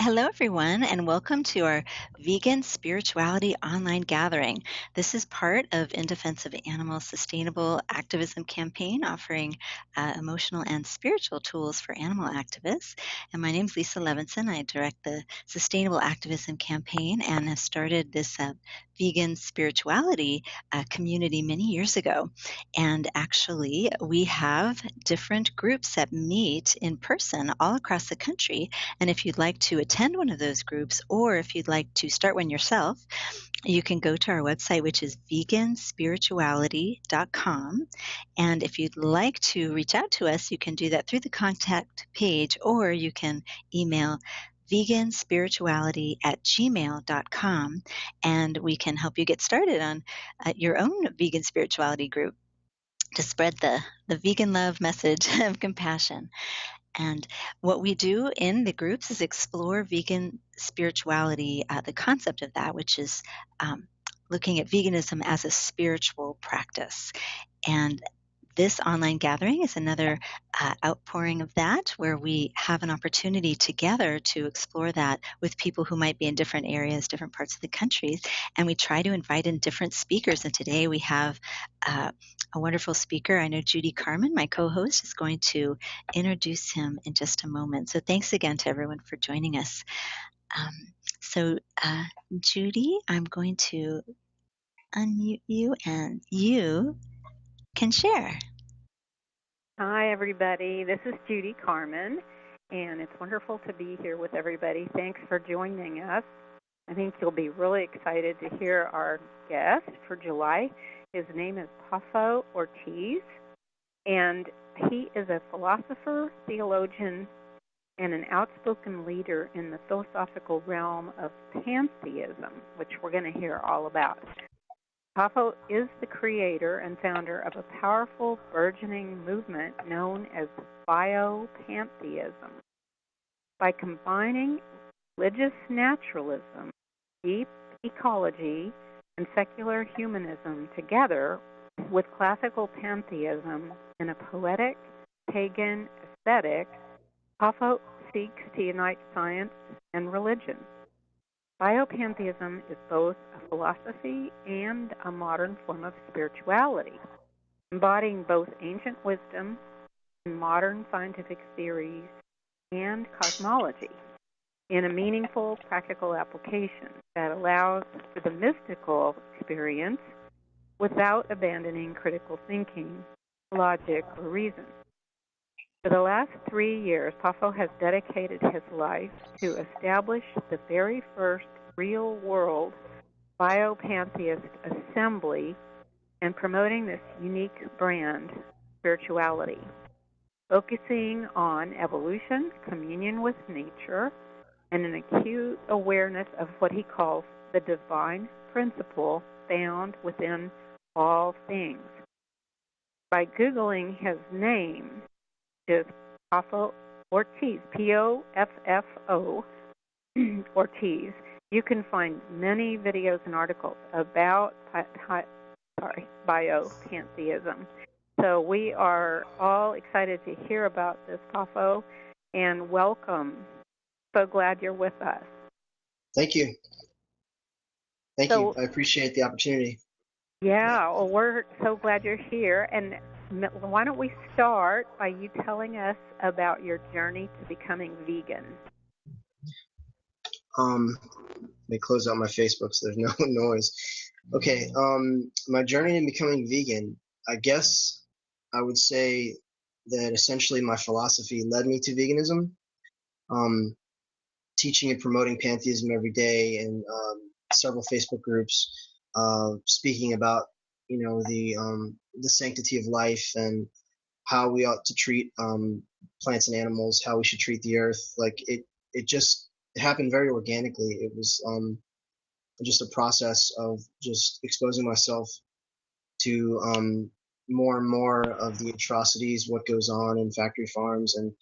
Hello, everyone, and welcome to our Vegan Spirituality Online Gathering. This is part of In Defense of Animals Sustainable Activism campaign, offering emotional and spiritual tools for animal activists. And my name is Lisa Levinson. I direct the Sustainable Activism campaign and have started this vegan spirituality community many years ago. And actually, we have different groups that meet in person all across the country. And if you'd like to attend one of those groups, or if you'd like to start one yourself, you can go to our website, which is veganspirituality.com. And if you'd like to reach out to us, you can do that through the contact page, or you can email veganspirituality@gmail.com, and we can help you get started on your own vegan spirituality group to spread the vegan love message of compassion. And what we do in the groups is explore vegan spirituality, the concept of that, which is looking at veganism as a spiritual practice. And this online gathering is another outpouring of that, where we have an opportunity together to explore that with people who might be in different areas, different parts of the country. And we try to invite in different speakers. And today we have a wonderful speaker. I know Judy Carmen, my co-host, is going to introduce him in just a moment. So thanks again to everyone for joining us. Judy, I'm going to unmute you, and you can share. Hi, everybody. This is Judy Carmen, and it's wonderful to be here with everybody. Thanks for joining us. I think you'll be really excited to hear our guest for July. His name is Poffo Ortiz, and he is a philosopher-theologian and an outspoken leader in the philosophical realm of pantheism, which we're going to hear all about. Poffo is the creator and founder of a powerful, burgeoning movement known as Biopantheism. By combining religious naturalism, deep ecology, and secular humanism together with classical pantheism in a poetic, pagan aesthetic, Poffo seeks to unite science and religion. Biopantheism is both a philosophy and a modern form of spirituality, embodying both ancient wisdom and modern scientific theories and cosmology in a meaningful, practical application that allows for the mystical experience without abandoning critical thinking, logic, or reason. For the last 3 years, Poffo has dedicated his life to establish the very first real-world biopantheist assembly and promoting this unique brand, spirituality, focusing on evolution, communion with nature, and an acute awareness of what he calls the divine principle found within all things. By Googling his name, is Poffo Ortiz, P-O-F-F-O, Ortiz. You can find many videos and articles about biopantheism. So we are all excited to hear about this, Poffo, and welcome. So glad you're with us. Thank you. Thank you. I appreciate the opportunity. Yeah, well, we're so glad you're here. And why don't we start by you telling us about your journey to becoming vegan? Let me close out my Facebook so there's no noise. Okay, my journey in becoming vegan, I guess I would say that essentially my philosophy led me to veganism. Teaching and promoting pantheism every day in several Facebook groups, speaking about the sanctity of life and how we ought to treat plants and animals, how we should treat the earth. Like it happened very organically. It was just a process of just exposing myself to more and more of the atrocities, what goes on in factory farms. And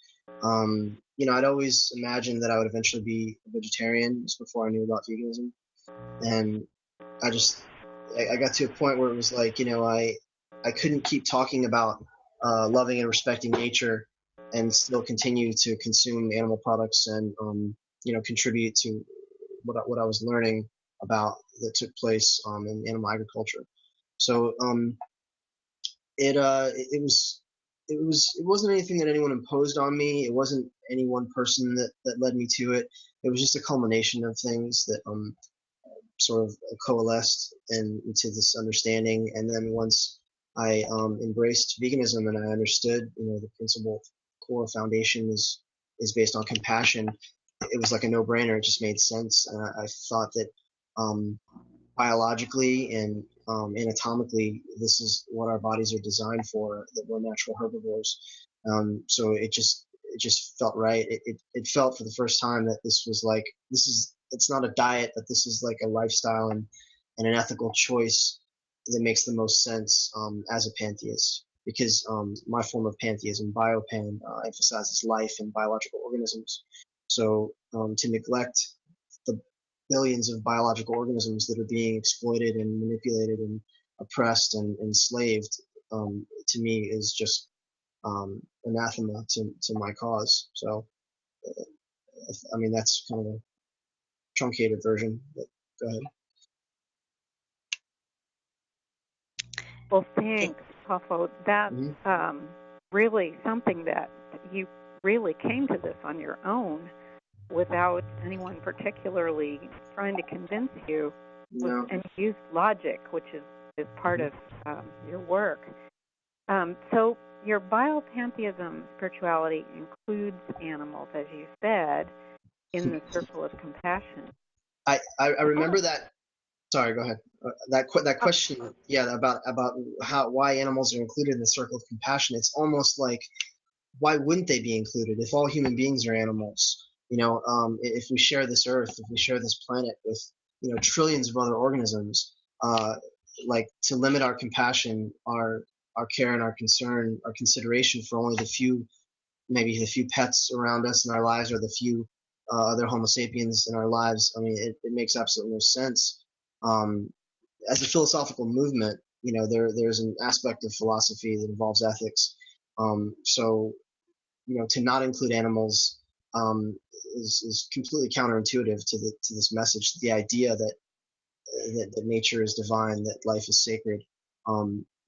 I'd always imagined that I would eventually be a vegetarian just before I knew about veganism. And I got to a point where it was like, I couldn't keep talking about loving and respecting nature and still continue to consume animal products and contribute to what I was learning about that took place in animal agriculture. So it wasn't anything that anyone imposed on me. It wasn't any one person that led me to it. It was just a culmination of things that sort of coalesced into this understanding. And then once I embraced veganism and I understood, the principal core foundation is based on compassion, it was like a no-brainer. It just made sense. And I thought that biologically and anatomically, this is what our bodies are designed for, that we're natural herbivores. So it just felt right. It felt for the first time that it's not a diet, but this is like a lifestyle and an ethical choice that makes the most sense as a pantheist. Because my form of pantheism, Bio Pan, emphasizes life and biological organisms. So to neglect the billions of biological organisms that are being exploited and manipulated and oppressed and enslaved, to me is just anathema to my cause. So, that's kind of a truncated version. But go ahead. Well, thanks, Poffo. That's really something that you really came to this on your own without anyone particularly trying to convince you. No. And you used logic, which is part of your work. So your biopantheism spirituality includes animals, as you said, in the circle of compassion. I remember that. Sorry, go ahead. That question, about why animals are included in the circle of compassion. It's almost like, why wouldn't they be included if all human beings are animals? If we share this earth, if we share this planet with trillions of other organisms, like, to limit our compassion, our care and our concern, our consideration for only maybe the few pets around us in our lives, or the few other Homo sapiens in our lives. It makes absolutely no sense. As a philosophical movement, there's an aspect of philosophy that involves ethics. So, to not include animals is completely counterintuitive to this message, to the idea that nature is divine, that life is sacred.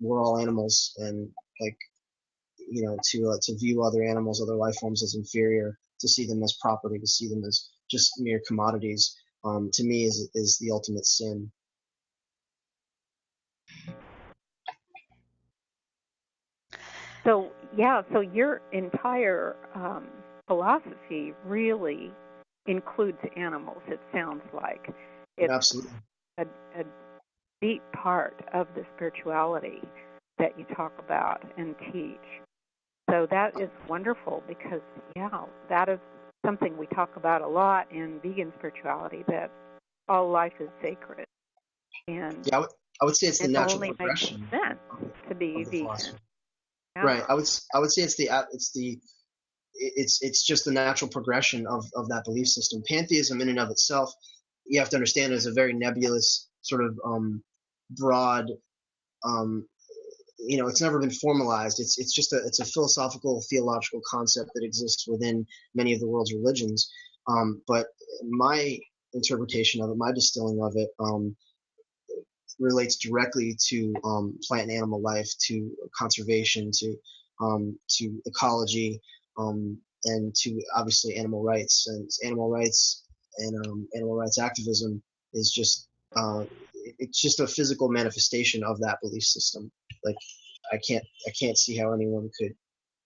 We're all animals, and to view other animals, other life forms as inferior, to see them as property, to see them as just mere commodities, to me is the ultimate sin. So your entire philosophy really includes animals, it sounds like. It's Absolutely. A deep part of the spirituality that you talk about and teach. So that is wonderful, because, that is something we talk about a lot in vegan spirituality, that all life is sacred. And I would say it's the natural only progression. Makes sense to be vegan. Yeah. Right. I would say it's just the natural progression of that belief system. Pantheism in and of itself, you have to understand, is a very nebulous, sort of broad. It's never been formalized. It's a philosophical, theological concept that exists within many of the world's religions. But my interpretation of it, my distilling of it, relates directly to plant and animal life, to conservation, to ecology, and to obviously animal rights. And animal rights and animal rights activism is just it's just a physical manifestation of that belief system. Like, I can't see how anyone could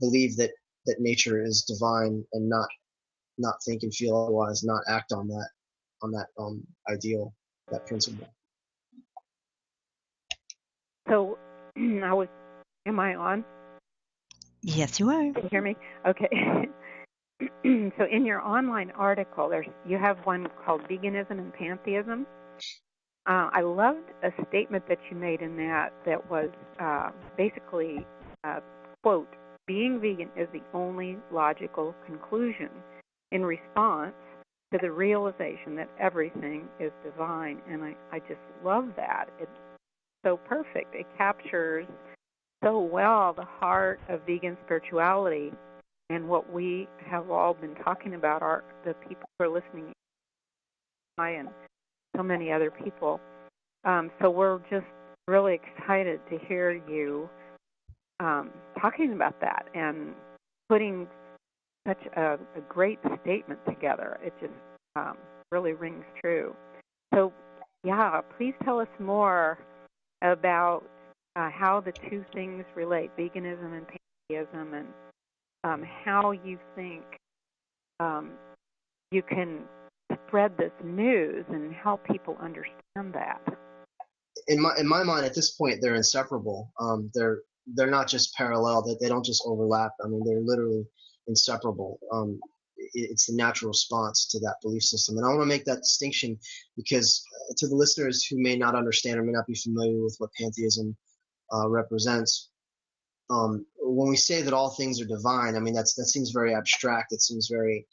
believe that nature is divine and not think and feel otherwise, not act on that ideal, that principle. So, am I on? Yes, you are. Can you hear me? Okay. So in your online article, you have one called Veganism and Pantheism. I loved a statement that you made in that was basically, quote, being vegan is the only logical conclusion in response to the realization that everything is divine. And I just love that. It's so perfect. It captures so well the heart of vegan spirituality and what we have all been talking about are the people who are listening, and so many other people. So we're just really excited to hear you talking about that and putting such a great statement together. It just really rings true. So, yeah, please tell us more about how the two things relate, veganism and pantheism, and how you think you can spread this news and help people understand that. In my mind, at this point, they're inseparable. They're not just parallel; that they don't just overlap. I mean, they're literally inseparable. It's the natural response to that belief system, and I want to make that distinction because to the listeners who may not understand or may not be familiar with what pantheism represents, when we say that all things are divine, I mean that seems very abstract. It seems very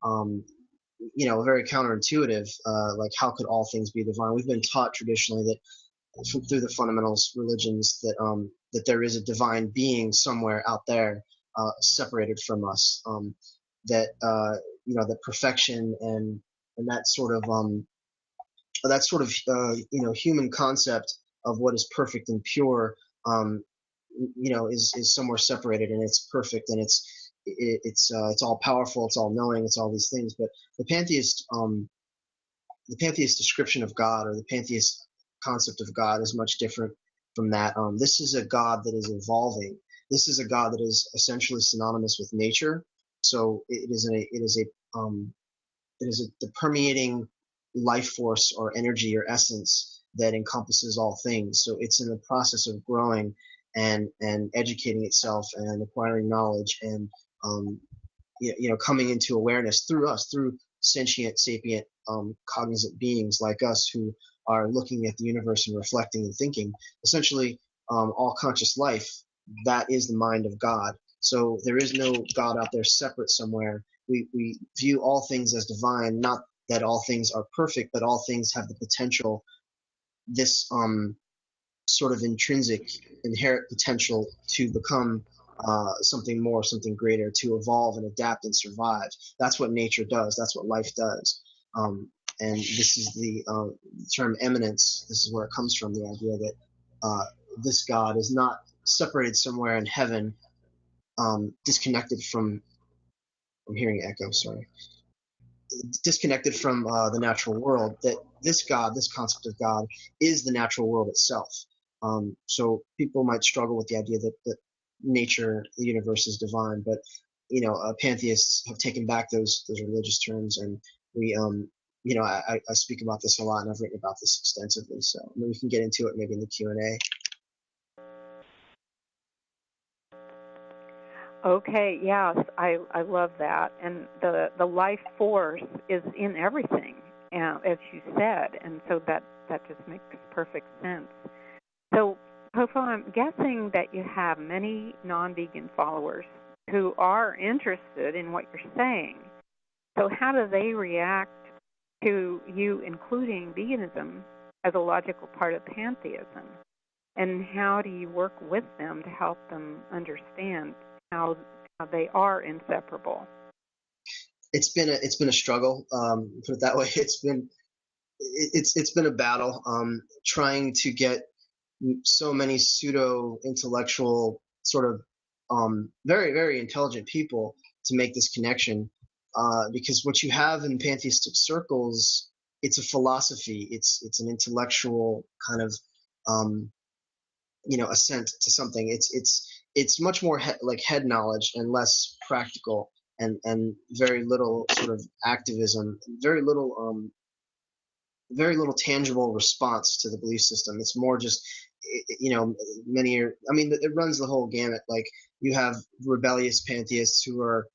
very counterintuitive. Like, how could all things be divine? We've been taught traditionally that through the fundamentalist religions that there is a divine being somewhere out there, separated from us. That perfection and that sort of human concept of what is perfect and pure, is somewhere separated, and it's perfect, and it's all powerful, it's all knowing, it's all these things. But the pantheist description of God, or the pantheist concept of God, is much different from that. This is a God that is evolving. This is a God that is essentially synonymous with nature. So it is the permeating life force or energy or essence that encompasses all things. So it's in the process of growing and educating itself and acquiring knowledge and coming into awareness through us, through sentient, sapient, cognizant beings like us who are looking at the universe and reflecting and thinking. Essentially, all conscious life, that is the mind of God. So there is no God out there separate somewhere. We view all things as divine, not that all things are perfect, but all things have the potential, this sort of intrinsic, inherent potential to become something more, something greater, to evolve and adapt and survive. That's what nature does. That's what life does. And this is the term eminence. This is where it comes from, the idea that this God is not separated somewhere in heaven, disconnected from, I'm hearing echo, sorry, disconnected from the natural world, that this God, this concept of God, is the natural world itself. So people might struggle with the idea that nature, the universe, is divine, but pantheists have taken back those religious terms, and we I speak about this a lot, and I've written about this extensively. So we can get into it maybe in the Q&A. Okay, yes, I love that. And the life force is in everything, as you said, and so that just makes perfect sense. So, Poffo, I'm guessing that you have many non-vegan followers who are interested in what you're saying. So how do they react to you including veganism as a logical part of pantheism? And how do you work with them to help them understand how they are inseparable? It's been a struggle. Put it that way. It's been a battle. Trying to get so many pseudo intellectual, sort of very, very intelligent people to make this connection, because what you have in pantheistic circles, it's a philosophy. It's an intellectual kind of assent to something. It's much more like head knowledge and less practical, and very little sort of activism, very little tangible response to the belief system. It's more just, it runs the whole gamut. Like, you have rebellious pantheists who are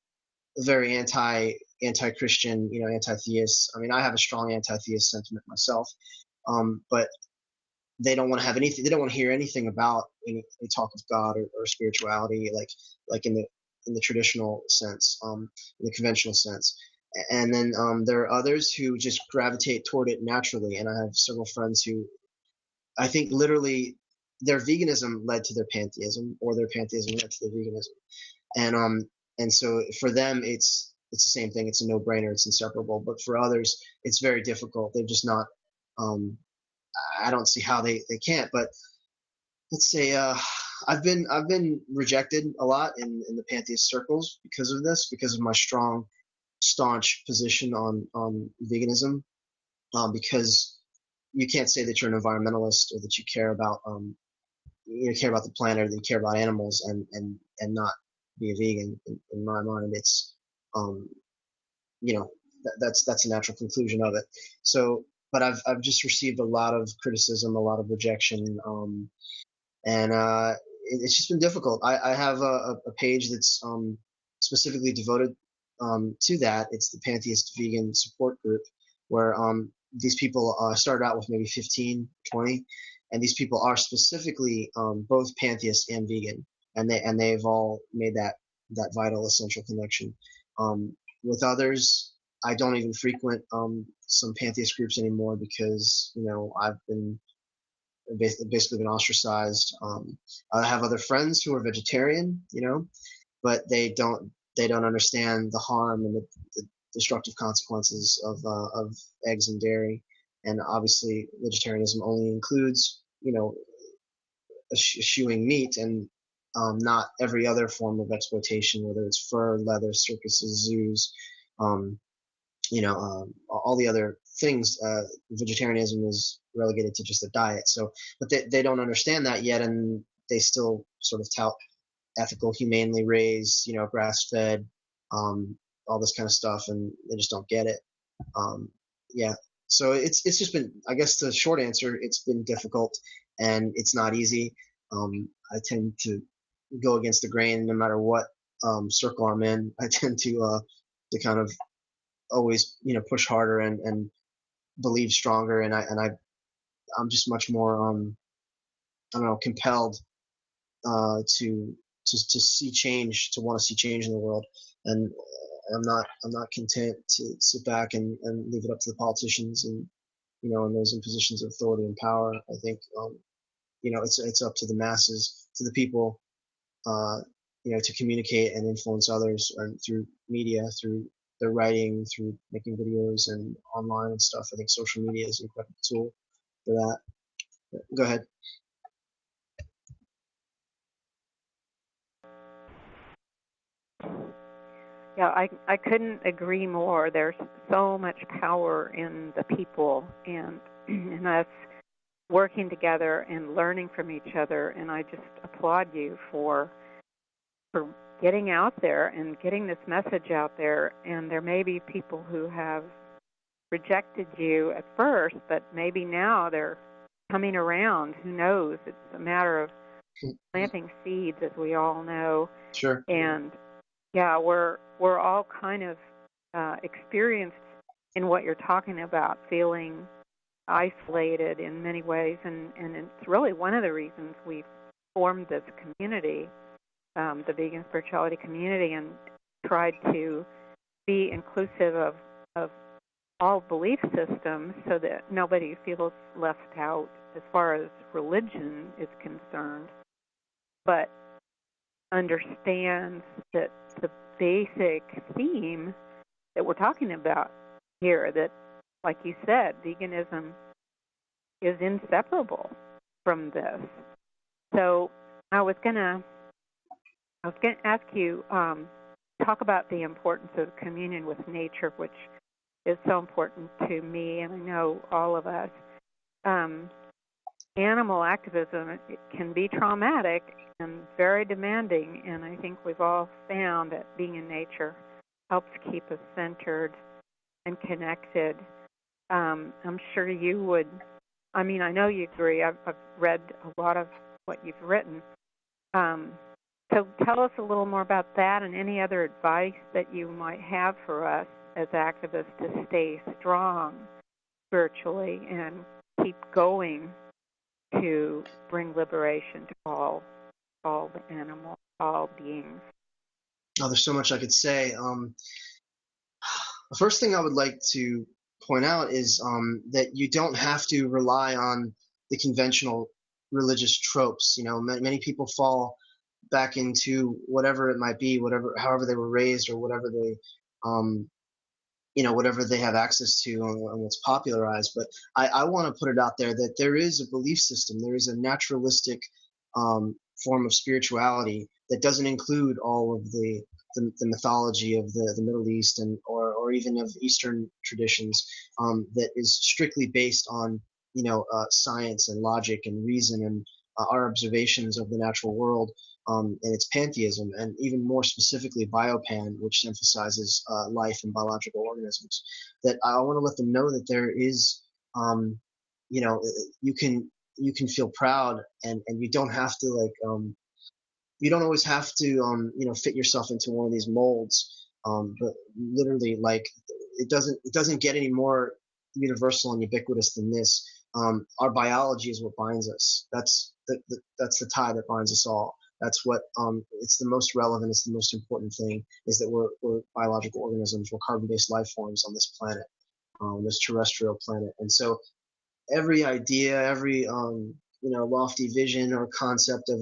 very anti-Christian, anti-theists. I mean, I have a strong anti-theist sentiment myself, but they don't want to have anything. They don't want to hear anything about any talk of God or spirituality, like in the traditional sense, in the conventional sense. And then there are others who just gravitate toward it naturally. And I have several friends who, I think, literally their veganism led to their pantheism, or their pantheism led to their veganism. And And so for them, it's the same thing. It's a no-brainer. It's inseparable. But for others, it's very difficult. They're just not. I don't see how they can't. But let's say I've been rejected a lot in the pantheist circles because of this, because of my strong, staunch position on veganism. Because you can't say that you're an environmentalist or that you care about the planet or that you care about animals and not be a vegan. In my mind, it's that's a natural conclusion of it. So, but I've just received a lot of criticism, a lot of rejection, and it's just been difficult. I have a page that's specifically devoted to that. It's the Pantheist Vegan Support Group, where these people started out with maybe 15, 20, and these people are specifically both pantheist and vegan, and they've all made that vital, essential connection. With others, I don't even frequent some pantheist groups anymore because I've been basically been ostracized. I have other friends who are vegetarian, but they don't understand the harm and the destructive consequences of eggs and dairy. And obviously, vegetarianism only includes eschewing meat and not every other form of exploitation, whether it's fur, leather, circuses, zoos, all the other things. Vegetarianism is relegated to just a diet. So, but they don't understand that yet, and they still sort of tout ethical, humanely raised, grass-fed, all this kind of stuff, and they just don't get it. Yeah. So it's just been, I guess the short answer, it's been difficult and it's not easy. I tend to go against the grain no matter what circle I'm in. I tend to kind of always push harder and believe stronger, and I'm just much more I don't know, compelled to see change, to want to see change in the world, and I'm not content to sit back and leave it up to the politicians and and those in positions of authority and power. I think it's up to the masses, to the people, to communicate and influence others through media, through their writing, through making videos and online and stuff. I think social media is an incredible tool for that. Go ahead. Yeah, I couldn't agree more. There's so much power in the people and in us working together and learning from each other. And I just applaud you for getting out there and getting this message out there. And there may be people who have rejected you at first, but maybe now they're coming around. Who knows? It's a matter of planting seeds, as we all know. Sure. And yeah, we're all kind of experienced in what you're talking about, feeling isolated in many ways, and it's really one of the reasons we formed this community, the vegan spirituality community, and tried to be inclusive of all belief systems so that nobody feels left out as far as religion is concerned, but understands that the basic theme that we're talking about here, that, like you said, veganism is inseparable from this. So I was gonna ask you, talk about the importance of communion with nature, which is so important to me, and I know all of us. Animal activism, it can be traumatic and very demanding, and I think we've all found that being in nature helps keep us centered and connected. I'm sure you would. I mean, I know you agree. I've read a lot of what you've written. So tell us a little more about that and any other advice that you might have for us as activists to stay strong spiritually and keep going to bring liberation to all the animals, all beings. Oh, there's so much I could say. The first thing I would like to point out is that you don't have to rely on the conventional religious tropes. Many people fall back into whatever it might be, however they were raised, or whatever they whatever they have access to and what's popularized. But I want to put it out there that there is a belief system, there is a naturalistic form of spirituality that doesn't include all of the mythology of the Middle East or even of Eastern traditions, that is strictly based on science and logic and reason and our observations of the natural world, and it's pantheism, and even more specifically Biopan, which emphasizes life and biological organisms. That I want to let them know that there is, you can feel proud, and you don't have to you don't always have to fit yourself into one of these molds, but literally, it doesn't get any more universal and ubiquitous than this. Our biology is what binds us. That's the tie that binds us all. That's what it's the most relevant. It's the most important thing, is that we're biological organisms. We're carbon-based life forms on this planet, this terrestrial planet. And so every idea, every lofty vision or concept of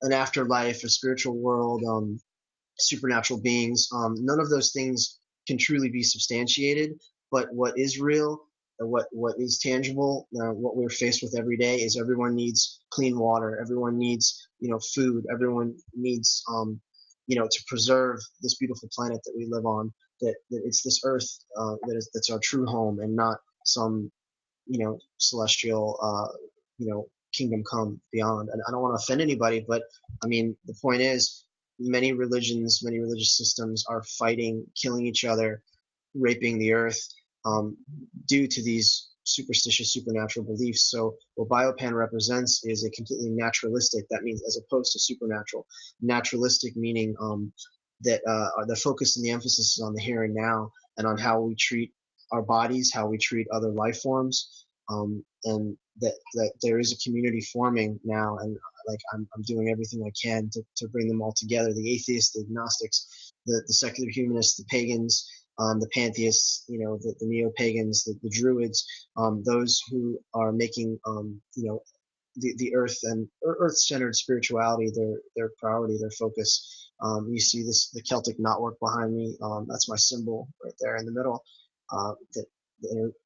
an afterlife, a spiritual world, supernatural beings, none of those things can truly be substantiated. But what is real, what is tangible, what we're faced with every day, is everyone needs clean water, everyone needs food, everyone needs to preserve this beautiful planet that we live on. That it's this earth that's our true home, and not some celestial kingdom come beyond. And I don't want to offend anybody, but I mean, the point is, many religions, many religious systems are fighting, killing each other, raping the earth, due to these superstitious supernatural beliefs. So what Biopan represents is a completely naturalistic, that means as opposed to supernatural. Naturalistic meaning that the focus and the emphasis is on the here and now, and on how we treat our bodies, how we treat other life forms, and that there is a community forming now, and I'm doing everything I can to bring them all together: the atheists, the agnostics, the secular humanists, the pagans, the pantheists, the neo-pagans, the druids, those who are making the earth and earth-centered spirituality their priority, their focus. You see the Celtic knotwork behind me. That's my symbol right there in the middle. The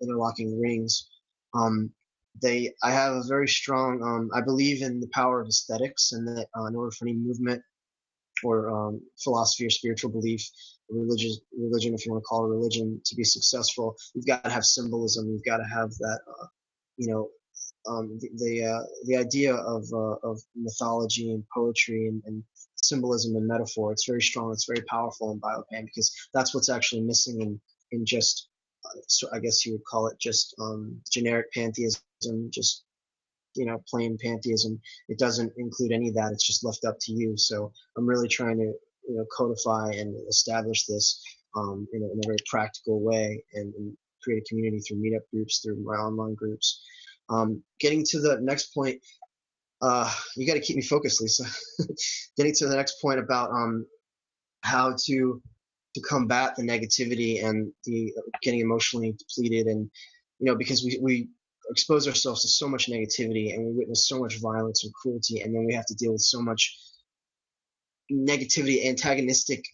interlocking rings. I have a very strong. I believe in the power of aesthetics, and that in order for any movement or philosophy or spiritual belief, religion, if you want to call it a religion, to be successful, you've got to have symbolism. You've got to have that, the idea of mythology and poetry and symbolism and metaphor. It's very strong. It's very powerful in Biopan, because that's what's actually missing in just, so I guess you would call it just generic pantheism, just plain pantheism. It doesn't include any of that. It's just left up to you. So I'm really trying to codify and establish this in a very practical way, and create a community through meetup groups, through my online groups. Getting to the next point, you got to keep me focused, Lisa. Getting to the next point about how to combat the negativity and the getting emotionally depleted, and because we expose ourselves to so much negativity, and we witness so much violence and cruelty, and then we have to deal with so much negativity, antagonistic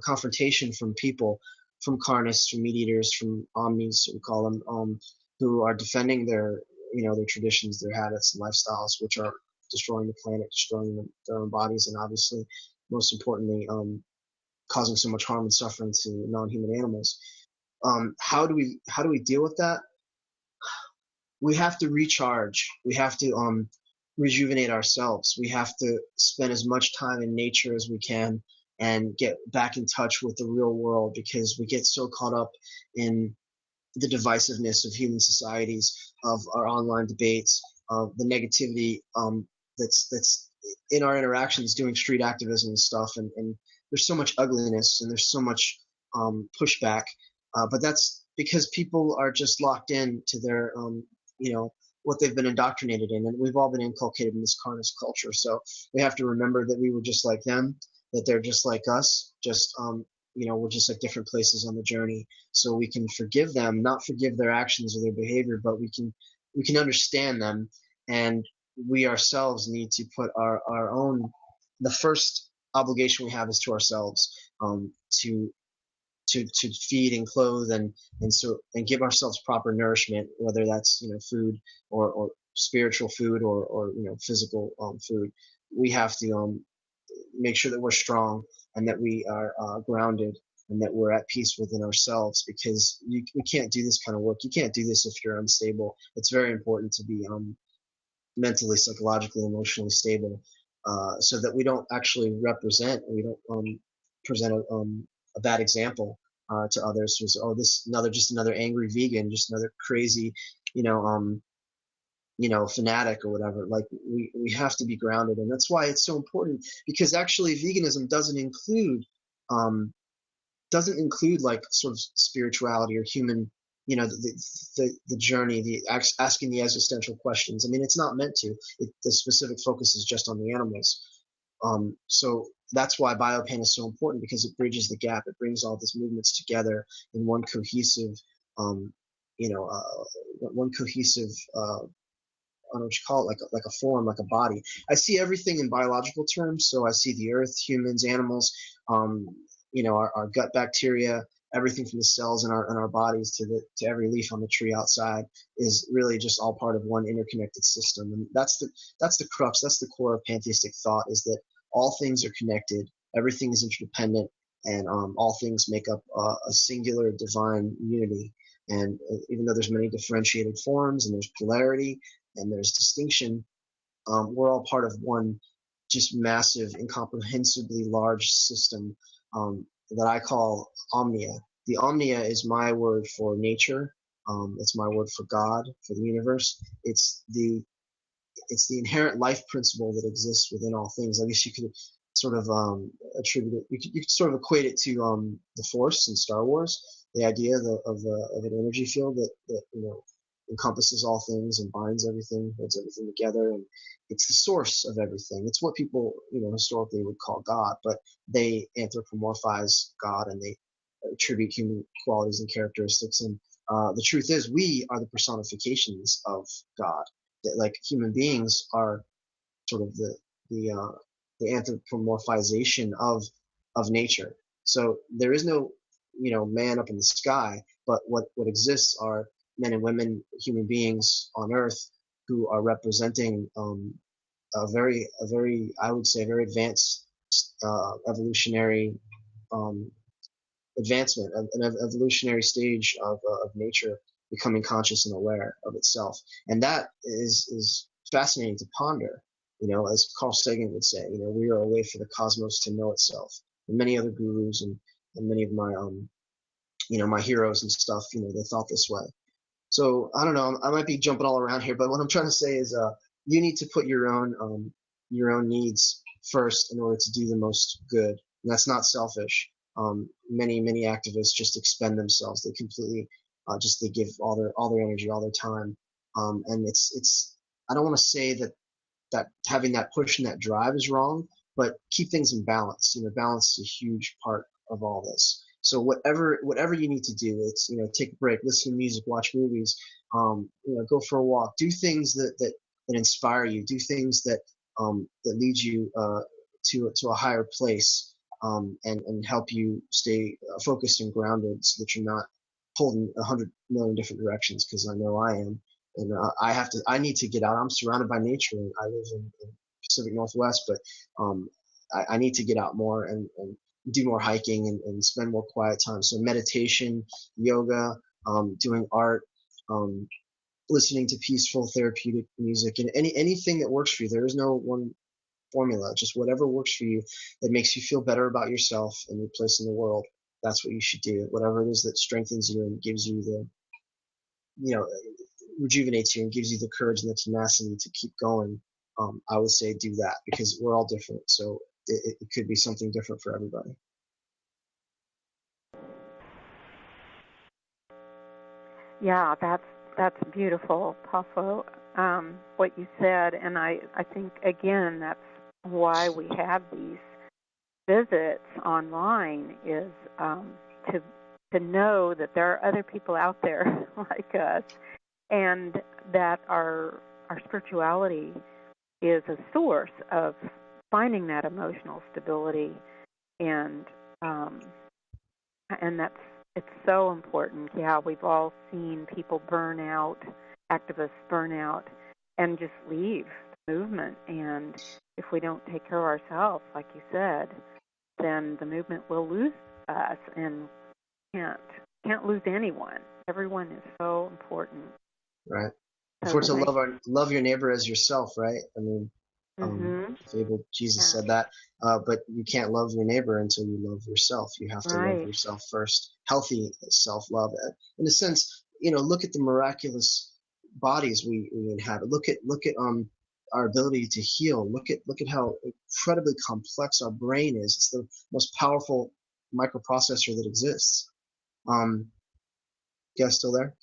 confrontation from people, from carnists, from meat eaters, from omnis, we call them, who are defending their their traditions, their habits and lifestyles, which are destroying the planet, destroying their own bodies, and obviously, most importantly, causing so much harm and suffering to non-human animals. How do we deal with that? We have to recharge. We have to rejuvenate ourselves. We have to spend as much time in nature as we can, and get back in touch with the real world, because we get so caught up in the divisiveness of human societies, of our online debates, of the negativity that's in our interactions, doing street activism and stuff, and there's so much ugliness, and there's so much pushback, but that's because people are just locked in to their what they've been indoctrinated in, and we've all been inculcated in this carnist culture. So we have to remember that we were just like them, that they're just like us, just we're just at different places on the journey. So we can forgive them, not forgive their actions or their behavior, but we can understand them, and we ourselves need to put our own, the first obligation we have is to ourselves, to feed and clothe and give ourselves proper nourishment, whether that's food or spiritual food or physical food. We have to make sure that we're strong and that we are grounded and that we're at peace within ourselves, because we can't do this kind of work. You can't do this if you're unstable. It's very important to be mentally, psychologically, emotionally stable, so that we don't actually we don't present a bad example to others. Who's, oh, just another angry vegan, just another crazy, you know, fanatic or whatever. Like we have to be grounded, and that's why it's so important. Because actually, veganism doesn't include like sort of spirituality or human, the journey, asking the existential questions. I mean, it's not meant to. The specific focus is just on the animals. So that's why Biopan is so important, because it bridges the gap. It brings all these movements together in one cohesive, one cohesive. I don't know what you call it, like a form, like a body. I see everything in biological terms. So I see the earth, humans, animals, our gut bacteria, everything from the cells in our bodies to every leaf on the tree outside is really just all part of one interconnected system. And that's the crux, that's the core of pantheistic thought, is that all things are connected, everything is interdependent, and all things make up a singular divine unity. And even though there's many differentiated forms and there's polarity and there's distinction, we're all part of one just massive, incomprehensibly large system that I call omnia. The omnia is my word for nature. It's my word for God, for the universe. It's the inherent life principle that exists within all things. I guess you could sort of attribute it. You could sort of equate it to the Force in Star Wars. The idea of an energy field that encompasses all things and binds everything, holds everything together, and it's the source of everything. It's what people historically would call God, but they anthropomorphize God and they attribute human qualities and characteristics. And the truth is, we are the personifications of God. That, like, human beings are sort of the anthropomorphization of nature. So there is no man up in the sky, but what exists are men and women, human beings on Earth, who are representing a very, I would say, very advanced evolutionary advancement, an evolutionary stage of nature becoming conscious and aware of itself. And that is fascinating to ponder. As Carl Sagan would say, we are a way for the cosmos to know itself. And many other gurus and many of my my heroes and stuff, they thought this way. So I don't know, I might be jumping all around here, but what I'm trying to say is you need to put your own needs first in order to do the most good. And that's not selfish. Many activists just expend themselves. They completely they give all their energy, all their time. And it's I don't want to say that having that push and that drive is wrong, but keep things in balance. Balance is a huge part of all this. So whatever you need to do, it's take a break, listen to music, watch movies, go for a walk, do things that inspire you, do things that lead you to a higher place, and help you stay focused and grounded, so that you're not pulled in 100 million different directions. Because I know I am, and I need to get out. I'm surrounded by nature, and I live in Pacific Northwest, but I need to get out more and do more hiking and spend more quiet time. So meditation, yoga, doing art, listening to peaceful therapeutic music, and anything that works for you. There is no one formula, just whatever works for you that makes you feel better about yourself and your place in the world. That's what you should do. Whatever it is that strengthens you and gives you rejuvenates you and gives you the courage and the tenacity to keep going. I would say do that, because we're all different. So it could be something different for everybody. Yeah, that's beautiful, Poffo, what you said, and I think, again, that's why we have these visits online, is to know that there are other people out there like us, and that our spirituality is a source of finding that emotional stability, and it's so important. Yeah, we've all seen people burn out, activists burn out, and just leave the movement. And if we don't take care of ourselves, like you said, then the movement will lose us, and can't lose anyone. Everyone is so important. Right. If we're to love your neighbor as yourself, right? I mean, Jesus said that, but you can't love your neighbor until you love yourself. You have to love yourself first. Healthy self-love. In a sense, look at the miraculous bodies we inhabit. Look at our ability to heal. Look at how incredibly complex our brain is. It's the most powerful microprocessor that exists. You guys still there?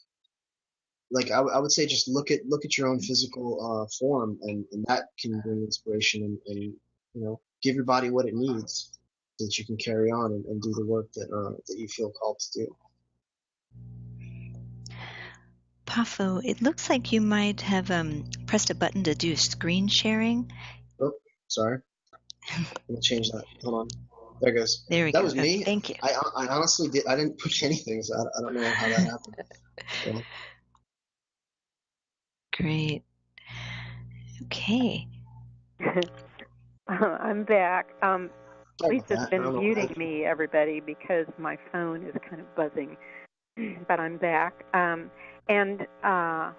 Like I would say, just look at your own physical form, and that can bring inspiration, and give your body what it needs so that you can carry on and do the work that you feel called to do. Poffo, it looks like you might have pressed a button to do screen sharing. Oh, sorry. Let me change that. Hold on. There it goes. There we go. That was me. Thank you. I honestly I didn't push anything, so I don't know how that happened. Yeah. Great. Okay. I'm back. Lisa's been muting me, everybody, because my phone is kind of buzzing. But I'm back. And I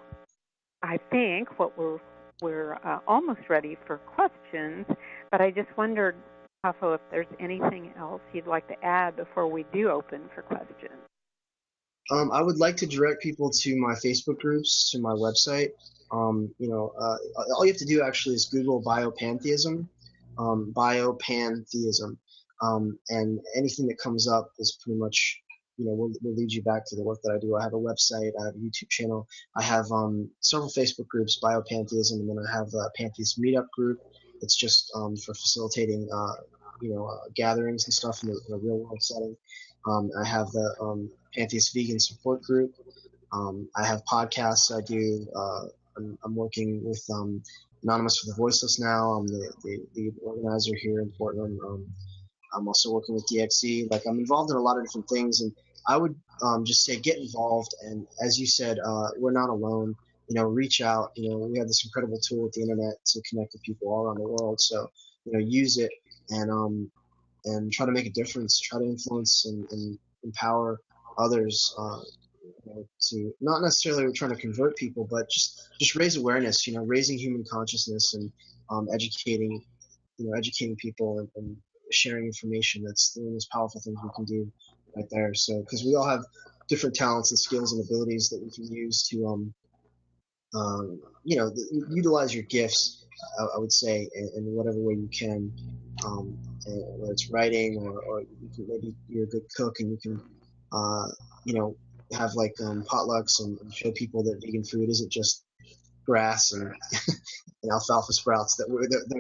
think we're almost ready for questions. But I just wondered, Poffo, if there's anything else you'd like to add before we do open for questions. I would like to direct people to my Facebook groups, to my website. All you have to do actually is Google Biopantheism, Biopantheism, and anything that comes up is pretty much, will lead you back to the work that I do. I have a website, I have a YouTube channel, I have several Facebook groups, Biopantheism, and then I have a Pantheist meetup group. It's just for facilitating, gatherings and stuff in a real world setting. I have the Pantheist vegan support group. I have podcasts I do. I'm working with Anonymous for the Voiceless now. I'm the organizer here in Portland. I'm also working with DXE. Like, I'm involved in a lot of different things, and I would just say get involved. And as you said, we're not alone. Reach out. We have this incredible tool with the internet to connect with people all around the world. So, use it and try to make a difference. Try to influence and empower others. To not necessarily trying to convert people, but just raise awareness. Raising human consciousness and educating people and sharing information. That's the most powerful things we can do right there. So, because we all have different talents and skills and abilities that we can use to utilize your gifts. I would say in whatever way you can, whether it's writing or you can, maybe you're a good cook and you can have like potlucks and show people that vegan food isn't just grass and, and alfalfa sprouts.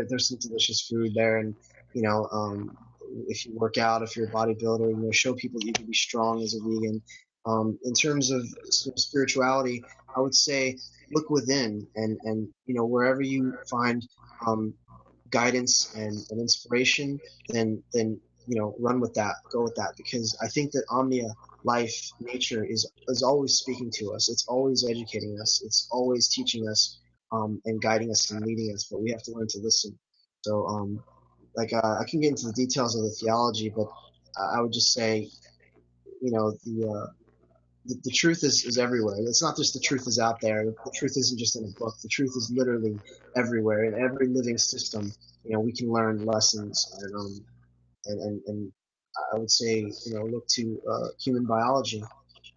There's some delicious food there, and if you work out, if you're a bodybuilder, show people that you can be strong as a vegan. In terms of spirituality, I would say look within, and wherever you find guidance and inspiration, then run with that, go with that, because I think that Omnia life, nature is always speaking to us. It's always educating us. It's always teaching us and guiding us and leading us, but we have to learn to listen. So I can get into the details of the theology, but I would just say, the truth is everywhere. It's not just the truth is out there. The truth isn't just in a book. The truth is literally everywhere in every living system. We can learn lessons, and I would say, look to human biology,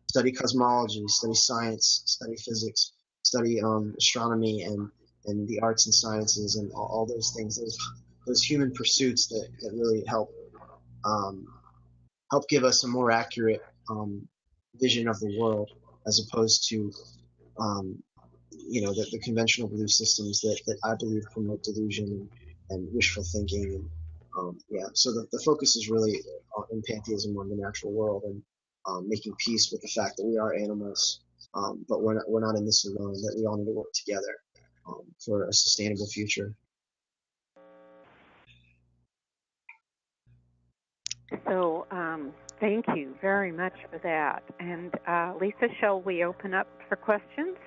study cosmology, study science, study physics, study astronomy and the arts and sciences and all those things. Those human pursuits that really help give us a more accurate vision of the world, as opposed to the conventional belief systems that I believe promote delusion and wishful thinking. So the focus is really in pantheism on the natural world and making peace with the fact that we are animals, but we're not in this alone. That we all need to work together for a sustainable future. So thank you very much for that. And Lisa, shall we open up for questions?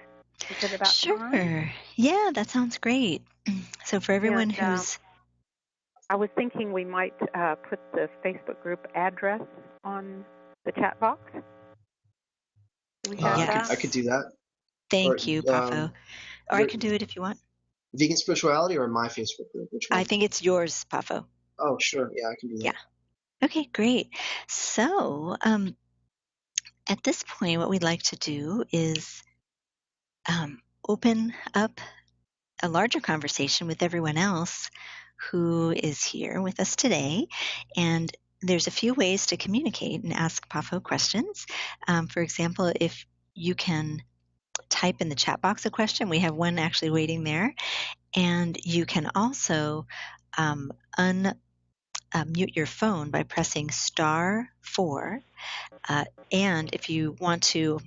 Is it about time? Sure. Yeah, that sounds great. So for everyone who's... I was thinking we might put the Facebook group address on the chat box. Do we have that? I could do that. Thank you, Poffo. Or I can do it if you want. Vegan Spirituality or my Facebook group? Which one? I think it's yours, Poffo. Oh, sure. Yeah, I can do that. Yeah. Okay, great. So at this point, what we'd like to do is open up a larger conversation with everyone else who is here with us today. And there's a few ways to communicate and ask Poffo questions. For example, if you can type in the chat box a question, we have one actually waiting there. And you can also unmute your phone by pressing *4. And if you want to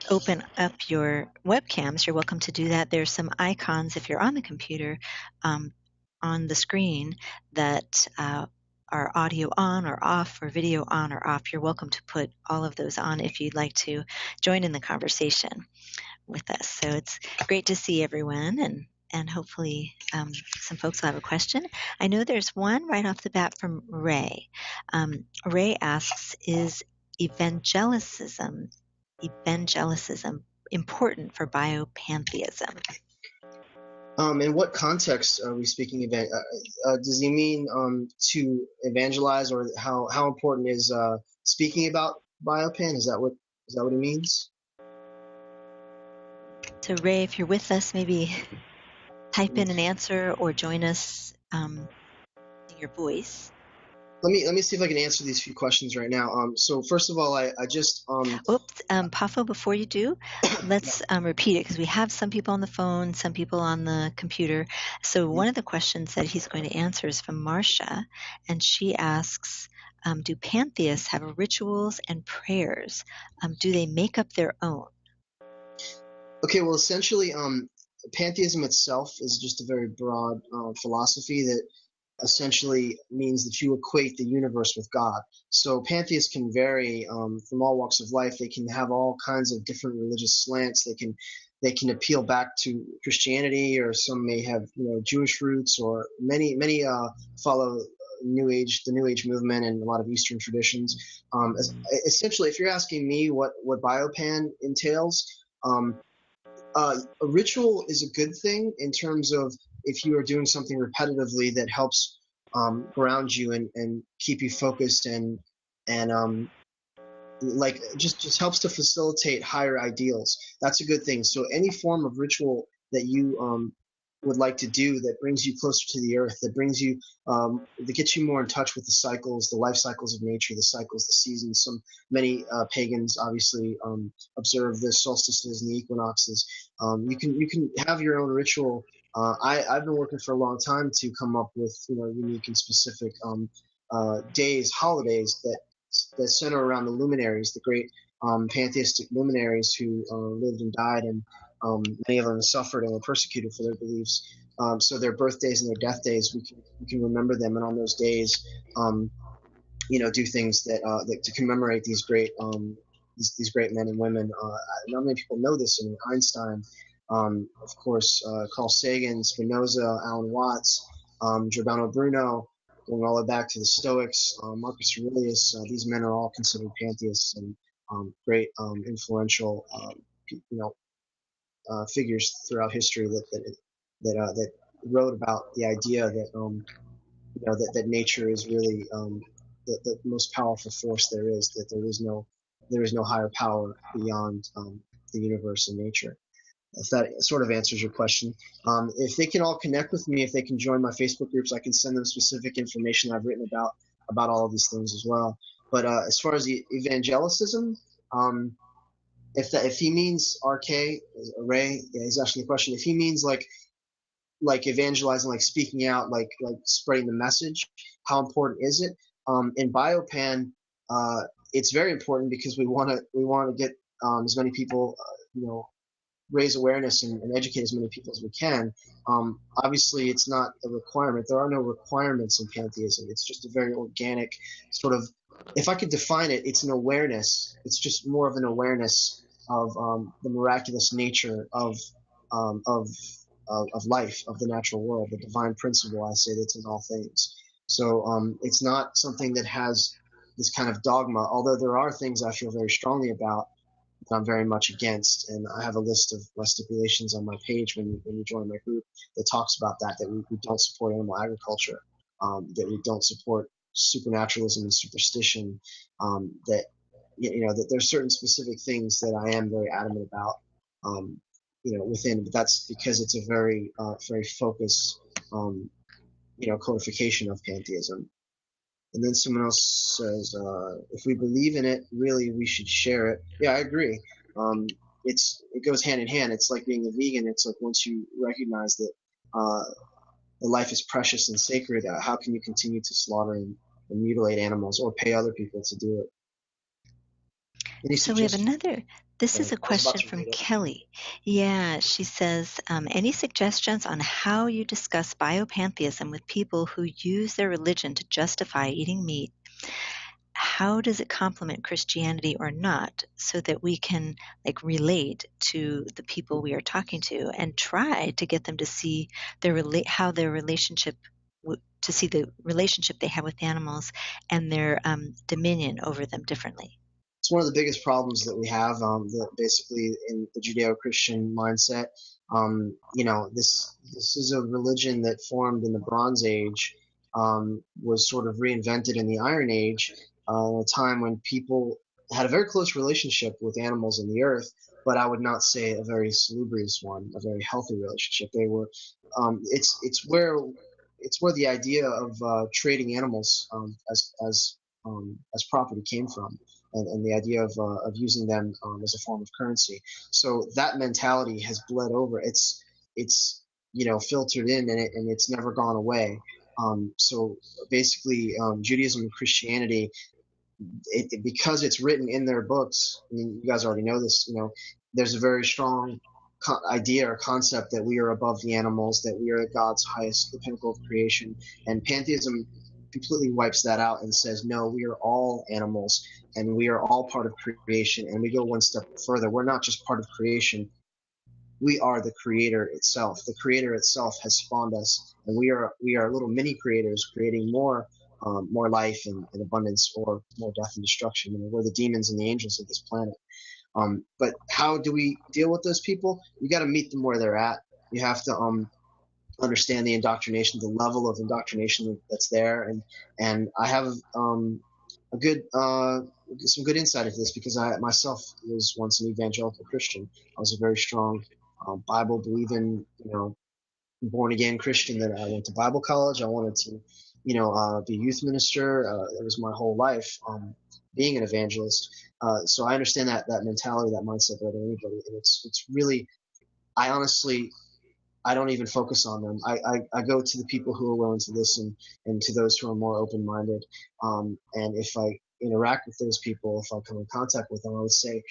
open up your webcams, you're welcome to do that. There's some icons if you're on the computer on the screen that are audio on or off or video on or off. You're welcome to put all of those on if you'd like to join in the conversation with us. So it's great to see everyone, and hopefully some folks will have a question. I know there's one right off the bat from Ray. Ray asks, is evangelicism important for biopantheism? In what context are we speaking about? Does he mean to evangelize, or how important is speaking about Biopan? Is that what he means? So Ray, if you're with us, maybe type in an answer or join us in your voice. Let me see if I can answer these few questions right now. So first of all, I just Poffo, before you do, let's repeat it, because we have some people on the phone, some people on the computer. So one of the questions that he's going to answer is from Marcia, and she asks, do pantheists have rituals and prayers? Do they make up their own? Okay, well, essentially, pantheism itself is just a very broad philosophy that essentially means that you equate the universe with God. So pantheists can vary from all walks of life. They can have all kinds of different religious slants. They can appeal back to Christianity, or some may have Jewish roots, or many follow the New Age movement and a lot of Eastern traditions. Essentially, if you're asking me what Biopan entails, a ritual is a good thing in terms of if you are doing something repetitively that helps ground you and keep you focused and like just helps to facilitate higher ideals. That's a good thing. So any form of ritual that you would like to do that brings you closer to the earth, that brings you that gets you more in touch with the cycles, the life cycles of nature, the cycles, the seasons. Many pagans obviously observe the solstices and the equinoxes. You can have your own ritual. I've been working for a long time to come up with unique and specific days, holidays that center around the luminaries, the great pantheistic luminaries who lived and died, and many of them suffered and were persecuted for their beliefs. So their birthdays and their death days, we can remember them, and on those days, do things that to commemorate these great men and women. Not many people know this. Einstein, of course, Carl Sagan, Spinoza, Alan Watts, Giordano Bruno, going all the way back to the Stoics, Marcus Aurelius. These men are all considered pantheists and great influential figures throughout history that wrote about the idea that that nature is really the most powerful force there is. That there is no higher power beyond the universe and nature. If that sort of answers your question. If they can all connect with me, if they can join my Facebook groups, I can send them specific information I've written about all of these things as well. But as far as the evangelicism, if he means RK, Ray, yeah, he's asking the question. If he means like evangelizing, like speaking out, like spreading the message, how important is it? In Biopan, it's very important because we want to get as many people, raise awareness and educate as many people as we can. Obviously, it's not a requirement. There are no requirements in pantheism. It's just a very organic sort of, if I could define it, it's an awareness. It's just more of an awareness of the miraculous nature of life, of the natural world, the divine principle, I say, that's in all things. So it's not something that has this kind of dogma, although there are things I feel very strongly about that I'm very much against. And I have a list of my stipulations on my page when you join my group that talks about that we don't support animal agriculture, that we don't support supernaturalism and superstition, that that there's certain specific things that I am very adamant about, within, but that's because it's a very focused, codification of pantheism. And then someone else says, if we believe in it, really, we should share it. Yeah, I agree. It goes hand in hand. It's like being a vegan. It's like once you recognize that the life is precious and sacred, how can you continue to slaughter and mutilate animals or pay other people to do it? So we have another. This is a question from Kelly. Yeah, she says, any suggestions on how you discuss biopantheism with people who use their religion to justify eating meat? How does it complement Christianity or not, so that we can relate to the people we are talking to and try to get them to see the relationship they have with animals and their dominion over them differently. It's one of the biggest problems that we have, that basically in the Judeo-Christian mindset. This is a religion that formed in the Bronze Age, was sort of reinvented in the Iron Age, a time when people had a very close relationship with animals in the earth, but I would not say a very salubrious one, a very healthy relationship. They were, it's where the idea of trading animals as property came from. And the idea of using them as a form of currency. So that mentality has bled over. It's filtered in, and it's never gone away. So basically, Judaism and Christianity, because it's written in their books. I mean, you guys already know this. There's a very strong idea or concept that we are above the animals, that we are God's highest, the pinnacle of creation, and pantheism completely wipes that out and says, no, we are all animals and we are all part of creation. And we go one step further. We're not just part of creation. We are the creator itself. The creator itself has spawned us, and we are little mini creators creating more life and abundance, or more death and destruction. We're the demons and the angels of this planet. But how do we deal with those people? You got to meet them where they're at. You have to understand the indoctrination, the level of indoctrination that's there, and I have some good insight into this, because I myself was once an evangelical Christian. I was a very strong Bible believing, born again Christian. That I went to Bible college. I wanted to, be a youth minister. It was my whole life, being an evangelist. So I understand that mentality, that mindset better than anybody, and it's really, I don't even focus on them. I go to the people who are willing to listen, and to those who are more open-minded. And if I interact with those people, if I come in contact with them, I would say,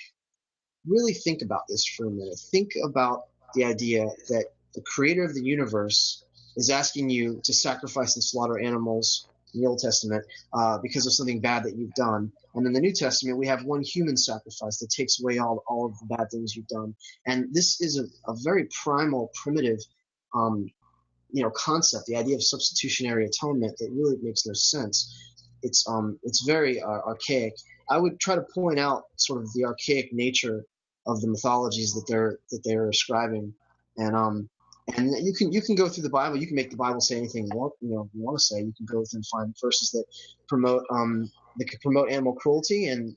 really think about this for a minute. Think about the idea that the creator of the universe is asking you to sacrifice and slaughter animals in the Old Testament because of something bad that you've done. And in the New Testament, we have one human sacrifice that takes away all of the bad things you've done. And this is a very primal, primitive, concept, the idea of substitutionary atonement, that really makes no sense. It's very archaic. I would try to point out sort of the archaic nature of the mythologies that they're ascribing, and you can go through the Bible. You can make the Bible say anything you want to say. You can go through and find verses that promote animal cruelty and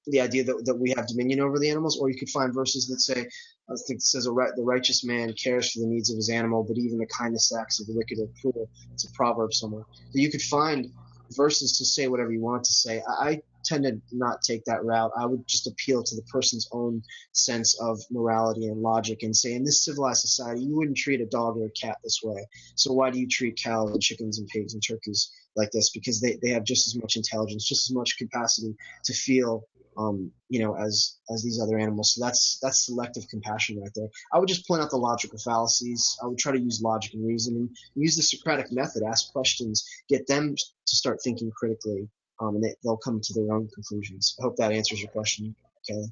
the idea that we have dominion over the animals, or you could find verses that say, I think it says, the righteous man cares for the needs of his animal, but even the kindest acts of the wicked are cruel. It's a proverb somewhere. So you could find verses to say whatever you want to say. I tend to not take that route. I would just appeal to the person's own sense of morality and logic, and say, in this civilized society, you wouldn't treat a dog or a cat this way. So why do you treat cows and chickens and pigs and turkeys like this? Because they have just as much intelligence, just as much capacity to feel as these other animals. So that's selective compassion right there. I would just point out the logical fallacies. I would try to use logic and reason and use the Socratic method, ask questions, get them to start thinking critically, and they'll come to their own conclusions. I hope that answers your question, Kelly.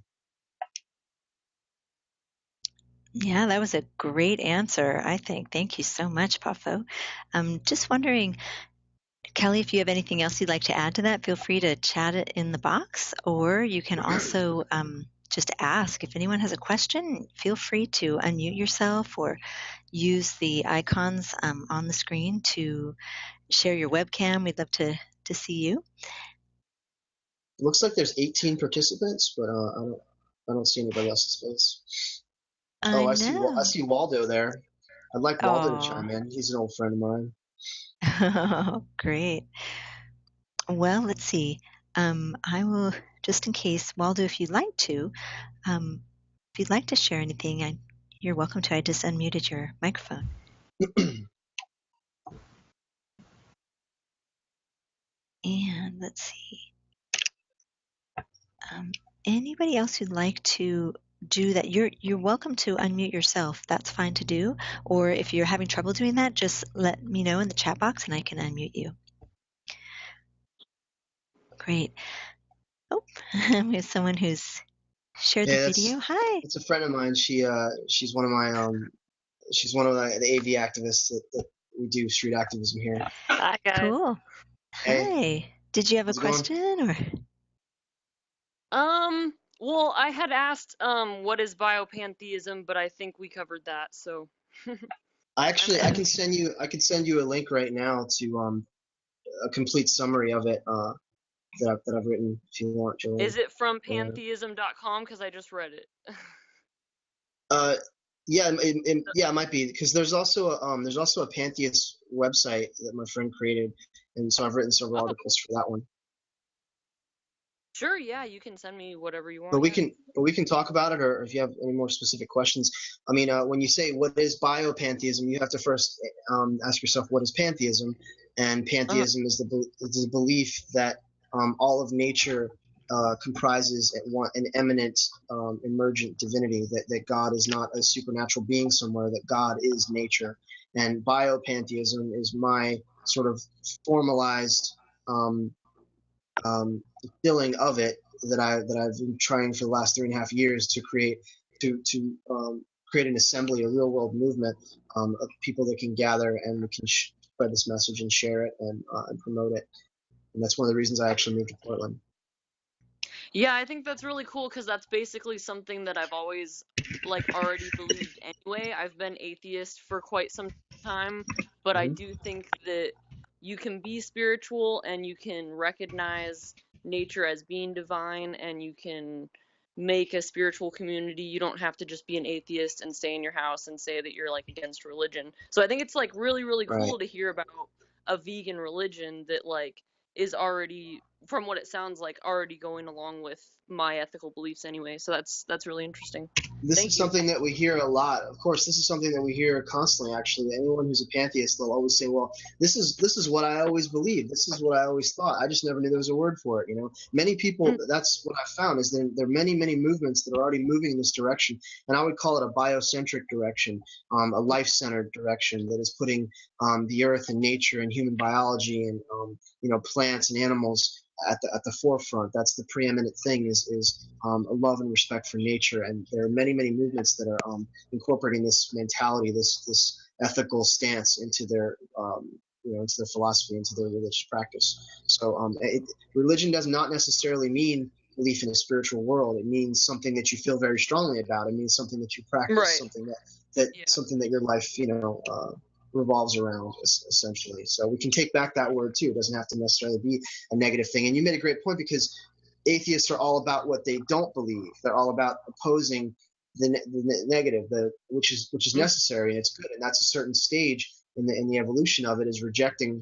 Yeah, that was a great answer, I think. Thank you so much, Poffo. I'm just wondering, Kelly, if you have anything else you'd like to add to that, feel free to chat it in the box, or you can also just ask. If anyone has a question, feel free to unmute yourself or use the icons on the screen to share your webcam. We'd love to see you. It looks like there's 18 participants, but I don't see anybody else's face. I see Waldo there. I'd like Waldo to chime in. He's an old friend of mine. Oh, great. Well, let's see. I will, just in case, Waldo, if you'd like to share anything, you're welcome to. I just unmuted your microphone. And let's see. Anybody else who'd like to do that, you're welcome to unmute yourself. That's fine to do. Or if you're having trouble doing that, just let me know in the chat box and I can unmute you. Great. Oh, we have someone who's shared the video. Hi. It's a friend of mine. She's one of my she's one of the AV activists that we do street activism here. Hi, guys. Cool. Hey. Hi. Did you have a question or? Well, I had asked what is Biopantheism, but I think we covered that. So. I can send you a link right now to a complete summary of it that I've written if you want, Joey. Is it from pantheism.com? Because I just read it. Yeah, it might be, because there's also a Pantheist website that my friend created, and so I've written several articles for that one. Sure, yeah, you can send me whatever you want. But we can talk about it, or if you have any more specific questions. I mean, when you say what is biopantheism, you have to first ask yourself what is pantheism, and pantheism is the belief that all of nature comprises an eminent emergent divinity, that God is not a supernatural being somewhere, that God is nature. And biopantheism is my sort of formalized feeling of it that I've been trying for the last 3.5 years to create an assembly, a real world movement of people that can gather and we can spread this message and share it and promote it. And that's one of the reasons I actually moved to Portland. Yeah, I think that's really cool, because that's basically something that I've always already believed anyway. I've been atheist for quite some time, but I do think that you can be spiritual and you can recognize nature as being divine, and you can make a spiritual community. You don't have to just be an atheist and stay in your house and say that you're against religion. So I think it's really, really cool to hear about a vegan religion that is already, from what it sounds like, already going along with my ethical beliefs anyway. So that's really interesting. This is something that we hear a lot. Of course, this is something that we hear constantly, actually. Anyone who's a pantheist, they'll always say, well, this is what I always believed. This is what I always thought. I just never knew there was a word for it, Many people, that's what I found, is there are many, many movements that are already moving in this direction. And I would call it a biocentric direction, a life-centered direction that is putting the earth and nature and human biology and, plants and animals at the forefront. That's the preeminent thing, is a love and respect for nature. And there are many, many movements that are incorporating this mentality, this ethical stance into their into their philosophy, into their religious practice. So religion does not necessarily mean belief in a spiritual world. It means something that you feel very strongly about. It means something that you practice, something something that your life revolves around, essentially. So we can take back that word too. It doesn't have to necessarily be a negative thing. And you made a great point, because atheists are all about what they don't believe. They're all about opposing the negative, which is necessary, and it's good. And that's a certain stage in the evolution of it, is rejecting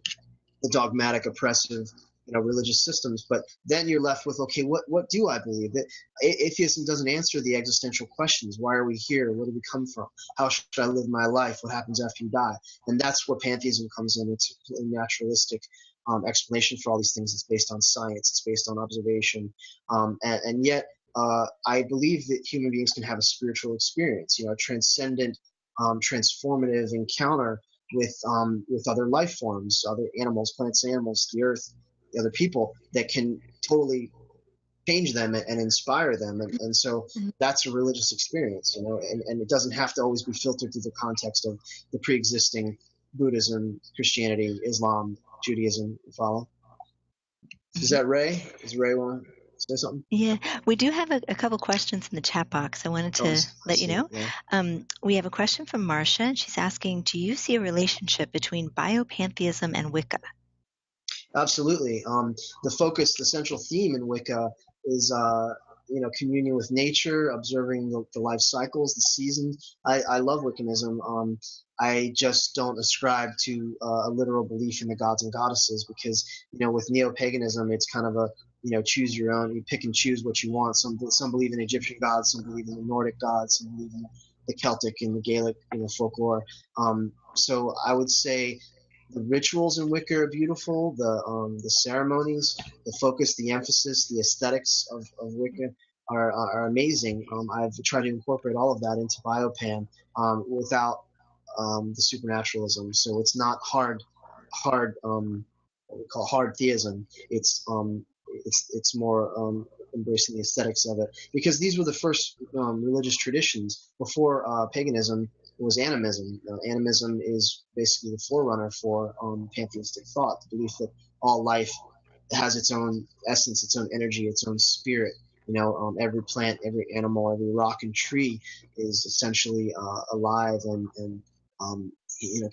the dogmatic, oppressive, religious systems. But then you're left with, okay, what do I believe? That atheism doesn't answer the existential questions. Why are we here? Where do we come from? How should I live my life? What happens after you die? And that's where pantheism comes in. It's a naturalistic explanation for all these things. It's based on science. It's based on observation, and yet I believe that human beings can have a spiritual experience, a transcendent, transformative encounter with other life forms, other animals, plants, animals, the earth, the other people, that can totally change them and inspire them. And so that's a religious experience, and it doesn't have to always be filtered through the context of the pre-existing Buddhism, Christianity, Islam, Judaism. You follow? Is that Ray? Does Ray want to say something? Yeah, we do have a couple questions in the chat box. I wanted to let you know. Yeah. We have a question from Marcia, and she's asking, do you see a relationship between biopantheism and Wicca? Absolutely. The central theme in Wicca is, communion with nature, observing the life cycles, the seasons. I love Wiccanism. I just don't ascribe to a literal belief in the gods and goddesses, because, with neo-paganism, it's kind of a, choose your own. You pick and choose what you want. Some believe in Egyptian gods, some believe in the Nordic gods, some believe in the Celtic and the Gaelic, folklore. So I would say the rituals in Wicca are beautiful. The ceremonies, the focus, the emphasis, the aesthetics of Wicca are amazing. I've tried to incorporate all of that into Biopan without the supernaturalism. So it's not hard what we call hard theism. It's more embracing the aesthetics of it, because these were the first religious traditions before paganism. Was animism. Animism is basically the forerunner for pantheistic thought, the belief that all life has its own essence, its own energy, its own spirit. Every plant, every animal, every rock and tree is essentially alive and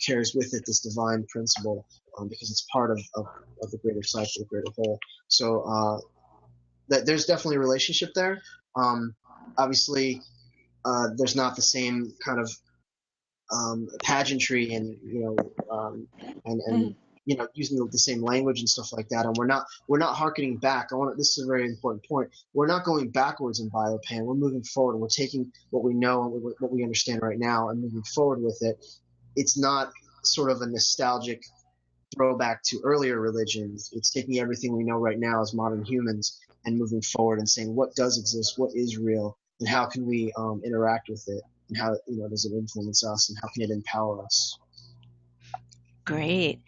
carries with it this divine principle, because it's part of the greater cycle, the greater whole. So there's definitely a relationship there. Obviously, there's not the same kind of pageantry and using the same language and stuff like that, and we're not harkening back. This is a very important point. We're not going backwards in Biopan. We're moving forward. We're taking what we know and what we understand right now and moving forward with it. It's not sort of a nostalgic throwback to earlier religions. It's taking everything we know right now as modern humans and moving forward and saying what does exist, what is real, and how can we interact with it, and how does it influence us, and how can it empower us. Great.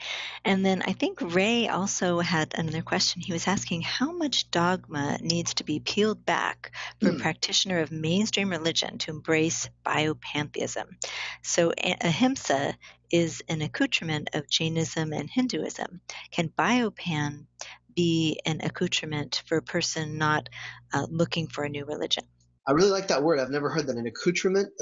And then I think Ray also had another question. He was asking how much dogma needs to be peeled back for a practitioner of mainstream religion to embrace biopantheism. So ahimsa is an accoutrement of Jainism and Hinduism. Can biopan be an accoutrement for a person not looking for a new religion? I really like that word. I've never heard that. An accoutrement.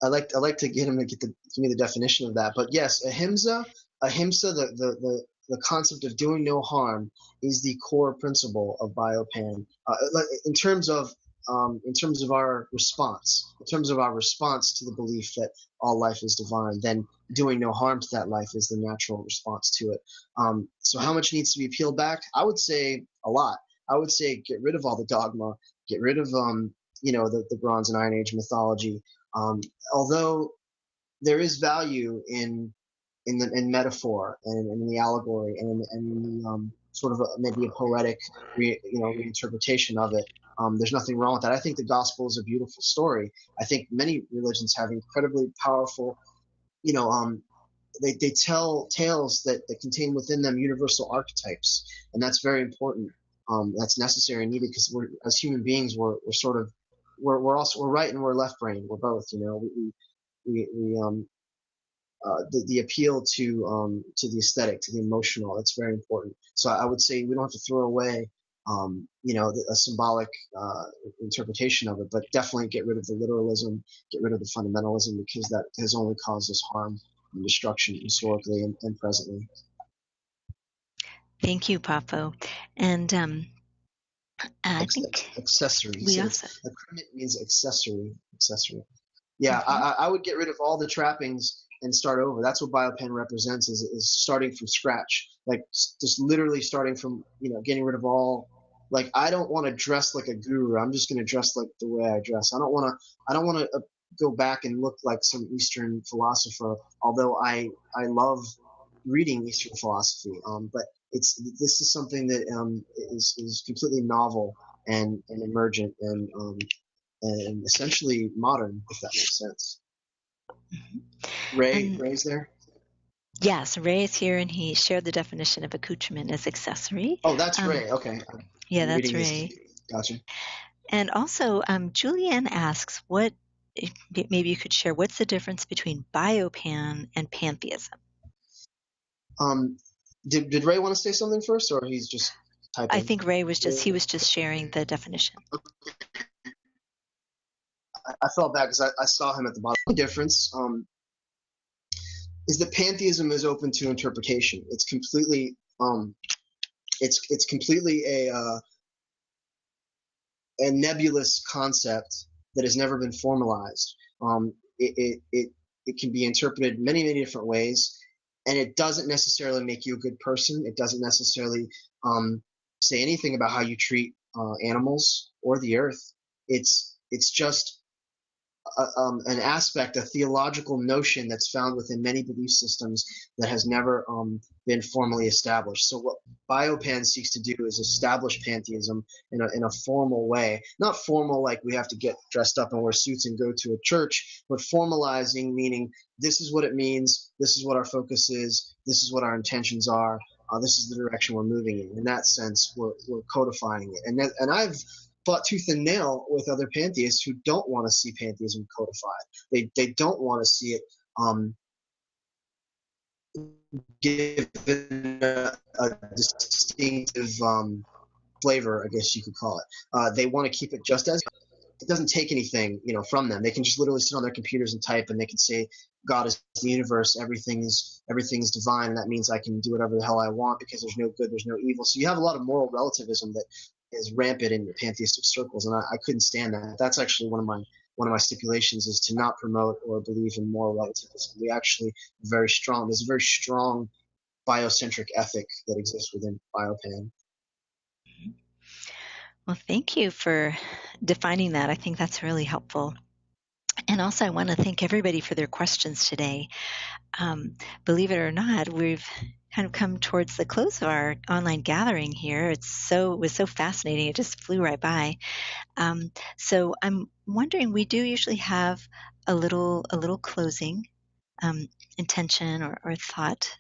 I like to get him to give me the definition of that. But yes, ahimsa, the concept of doing no harm is the core principle of Biopan. In terms of our response, to the belief that all life is divine, then doing no harm to that life is the natural response to it. So how much needs to be peeled back? I would say a lot. I would say get rid of all the dogma, get rid of the Bronze and Iron Age mythology. Although there is value in metaphor and in the allegory and in the sort of maybe a poetic reinterpretation of it, there's nothing wrong with that. I think the gospel is a beautiful story. I think many religions have incredibly powerful, they tell tales that contain within them universal archetypes, and that's very important. That's necessary and needed, because as human beings we're sort of we're right and we're left brain. We're both. The appeal to the aesthetic, to the emotional. That's very important. So I would say we don't have to throw away a symbolic interpretation of it, but definitely get rid of the literalism, get rid of the fundamentalism, because that has only caused us harm and destruction historically and presently. Thank you, Poffo. And I think accessory. Accoutrement means accessory. Yeah, I would get rid of all the trappings and start over. That's what Biopan represents, is starting from scratch, like just literally starting from getting rid of all. Like, I don't want to dress like a guru. I'm just going to dress like the way I dress. I don't want to go back and look like some Eastern philosopher. Although I love reading Eastern philosophy, but this is something that is completely novel and emergent and essentially modern, if that makes sense. Ray's there? Yes, Ray is here, and he shared the definition of accoutrement as accessory. Oh, that's Ray. Okay. Yeah, that's Ray. Gotcha. And also, Julianne asks, maybe you could share, what's the difference between Biopan and Pantheism? Did Ray want to say something first, or he's just typing? I think Ray was just sharing the definition. I felt bad because I saw him at the bottom. The difference is that pantheism is open to interpretation. It's completely it's completely a nebulous concept that has never been formalized. It can be interpreted many different ways, and it doesn't necessarily make you a good person. It doesn't necessarily say anything about how you treat animals or the earth. It's just an aspect, a theological notion that's found within many belief systems that has never been formally established. So what Biopan seeks to do is establish pantheism in a formal way. Not formal like we have to get dressed up and wear suits and go to a church, but formalizing, meaning this is what it means, this is what our focus is, this is what our intentions are, this is the direction we're moving in. In that sense, we're codifying it. And I've fought tooth and nail with other pantheists who don't want to see pantheism codified. They don't want to see it given a distinctive flavor, I guess you could call it. They want to keep it just as it doesn't take anything, from them. They can just literally sit on their computers and type, and they can say God is the universe, everything is divine, and that means I can do whatever the hell I want because there's no good, there's no evil. So you have a lot of moral relativism that is rampant in the pantheistic circles, and I couldn't stand that. That's actually one of my stipulations, is to not promote or believe in moral relativism. We actually there's a very strong biocentric ethic that exists within Biopan. Well, thank you for defining that. I think that's really helpful. And also, I want to thank everybody for their questions today. Believe it or not, we've kind of come towards the close of our online gathering here. It was so fascinating. It just flew right by. So I'm wondering, we do usually have a little closing intention or thought.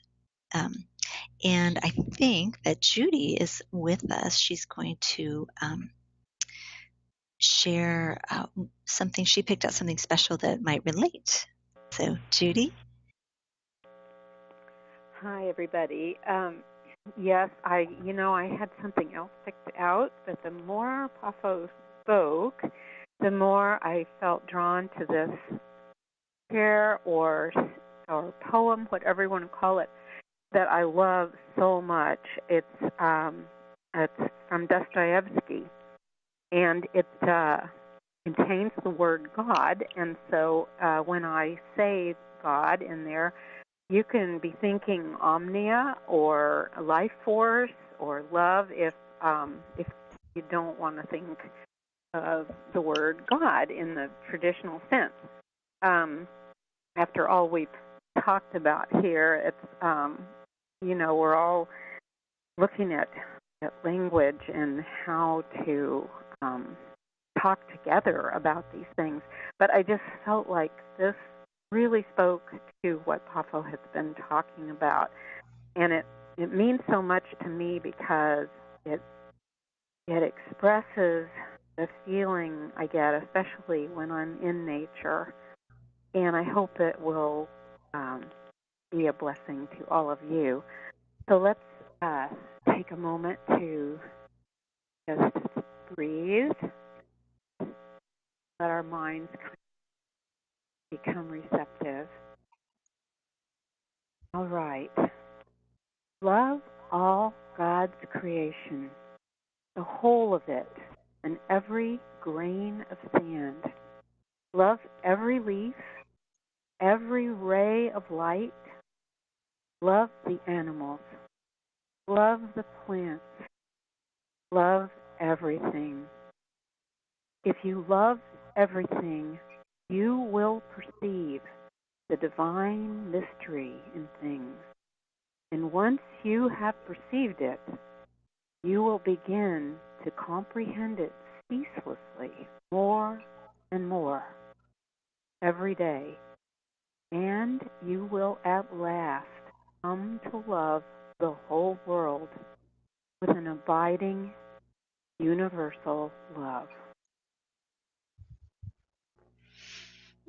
And I think that Judy is with us. She's going to share something. She picked out something special that might relate. So, Judy? Hi, everybody. Yes, I had something else picked out, but the more Poffo spoke, the more I felt drawn to this prayer or poem, whatever you want to call it, that I love so much. It's from Dostoevsky, and it contains the word God. And so when I say God in there, you can be thinking omnia or life force or love if you don't want to think of the word God in the traditional sense. After all we've talked about here, it's we're all looking at language and how to talk together about these things. But I just felt like this really spoke to what Poffo has been talking about. And it means so much to me because it expresses the feeling I get, especially when I'm in nature. And I hope it will be a blessing to all of you. So let's take a moment to just breathe, let our minds become receptive. All right. Love all God's creation, the whole of it, and every grain of sand. Love every leaf, every ray of light. Love the animals. Love the plants. Love everything. If you love everything, you will perceive the divine mystery in things. And once you have perceived it, you will begin to comprehend it ceaselessly, more and more, every day. And you will at last come to love the whole world with an abiding, universal love.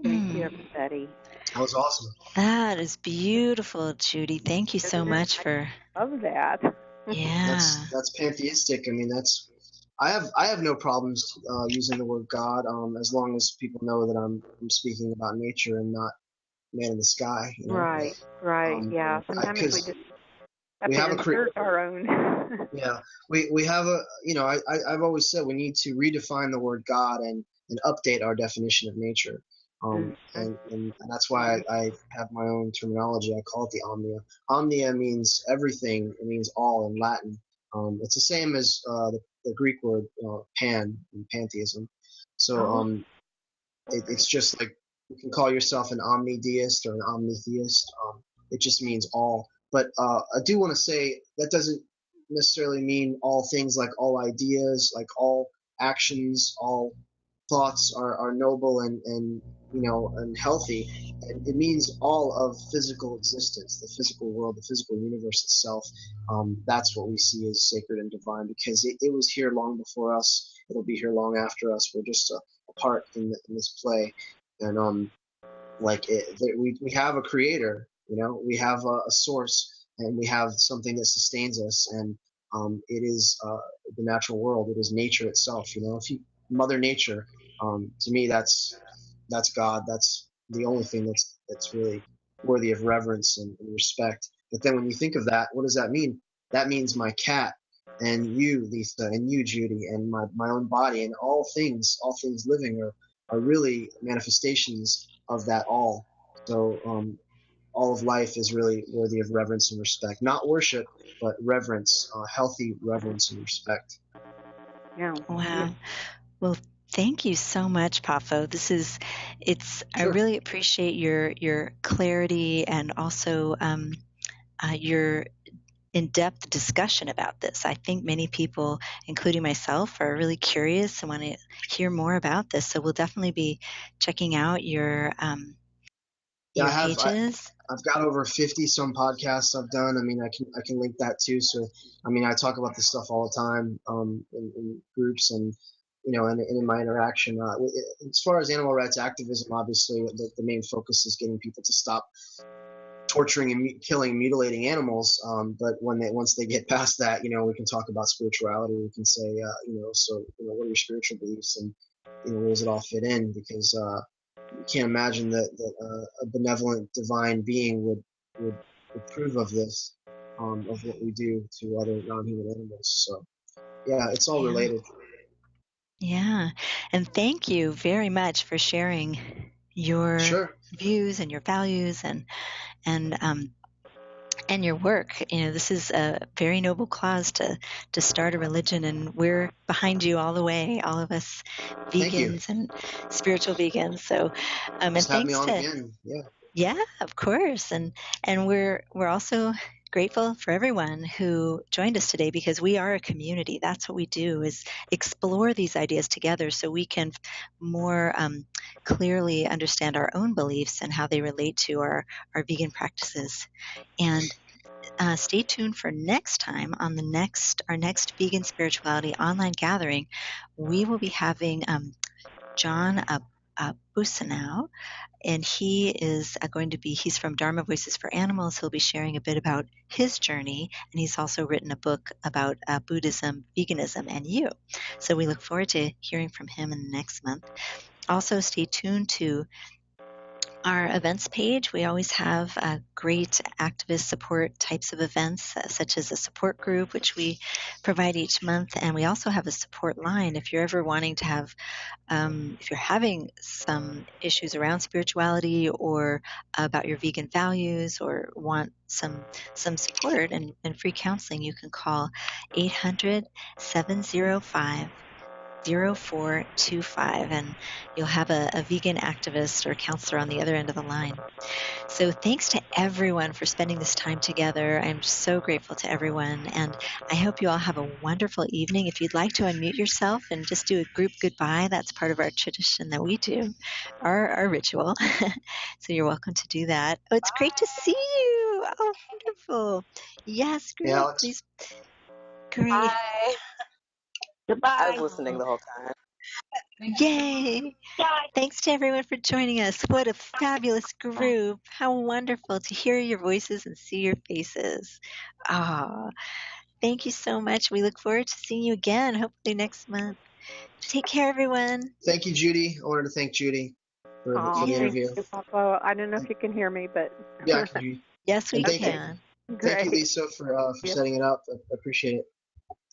Thank you, everybody. That was awesome. That is beautiful, Judy. Thank you so much for. I love that. Yeah. That's pantheistic. I mean, I have no problems using the word God, as long as people know that I'm speaking about nature and not man in the sky. You know? Right. Yeah. Sometimes we just have to insert our own. Yeah, we have a, I've always said we need to redefine the word God and update our definition of nature. And that's why I have my own terminology. I call it the omnia. Omnia means everything. It means all in Latin. It's the same as the Greek word pan in pantheism. So it's just like you can call yourself an omnideist or an omnitheist. It just means all. But I do want to say that doesn't necessarily mean all things, like all ideas, like all actions, all thoughts are noble and healthy. And it means all of physical existence, the physical world, the physical universe itself. That's what we see as sacred and divine, because it was here long before us. It'll be here long after us. We're just a part in this play. And we have a creator, we have a source, and we have something that sustains us, and it is the natural world. It is nature itself. Mother Nature. To me, that's God. That's the only thing that's really worthy of reverence and respect. But then when you think of that, what does that mean? That means my cat, and you, Lisa, and you, Judy, and my own body, and all things living are really manifestations of that all. So all of life is really worthy of reverence and respect. Not worship, but reverence, healthy reverence and respect. Yeah. Wow. Well, thank you so much, Poffo. I really appreciate your clarity and also your in-depth discussion about this. I think many people, including myself, are really curious and want to hear more about this. So we'll definitely be checking out your pages. I've got over 50 some podcasts I've done. I mean, I can link that too. So, I mean, I talk about this stuff all the time in groups and in my interaction. As far as animal rights activism, obviously the main focus is getting people to stop torturing and killing and mutilating animals. But once they get past that, we can talk about spirituality. We can say, what are your spiritual beliefs, and where does it all fit in? Because you can't imagine that a benevolent divine being would approve of this, of what we do to other non-human animals. So, yeah, it's all related. Yeah, and thank you very much for sharing your views and your values and your work. This is a very noble cause to start a religion, and we're behind you all the way, all of us vegans and spiritual vegans. So, and just thanks have me on again. Yeah, of course, and we're also grateful for everyone who joined us today, because we are a community. That's what we do, is explore these ideas together so we can more clearly understand our own beliefs and how they relate to our vegan practices. And stay tuned for next time on our next Vegan Spirituality online gathering. We will be having John Busanow, and he is he's from Dharma Voices for Animals. He'll be sharing a bit about his journey, and he's also written a book about Buddhism, veganism, and you. So we look forward to hearing from him in the next month. Also, stay tuned to our events page. We always have great activist support types of events, such as a support group, which we provide each month. And we also have a support line. If you're ever wanting to have, if you're having some issues around spirituality or about your vegan values, or want some support and free counseling, you can call 800-705 0425, and you'll have a vegan activist or counselor on the other end of the line. So thanks to everyone for spending this time together. I'm so grateful to everyone, and I hope you all have a wonderful evening. If you'd like to unmute yourself and just do a group goodbye, that's part of our tradition that we do, our ritual. So you're welcome to do that. Oh, it's great to see you. Oh, wonderful. Yes, great. Hey, Alex. Please. Great. Bye. Goodbye. I was listening the whole time. Yay! Thanks to everyone for joining us. What a fabulous group. How wonderful to hear your voices and see your faces. Ah, thank you so much. We look forward to seeing you again, hopefully next month. Take care, everyone. Thank you, Judy. I wanted to thank Judy for the interview. Thank you, Poffo. I don't know if you can hear me, but Yeah, I can hear you. Yes, we And can. Thank you, Lisa, for setting it up. I appreciate it.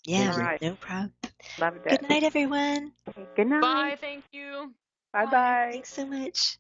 Yeah, Right. no problem. Love it. Good night, everyone. Good night. Bye. Thank you. Bye-bye. Thanks so much.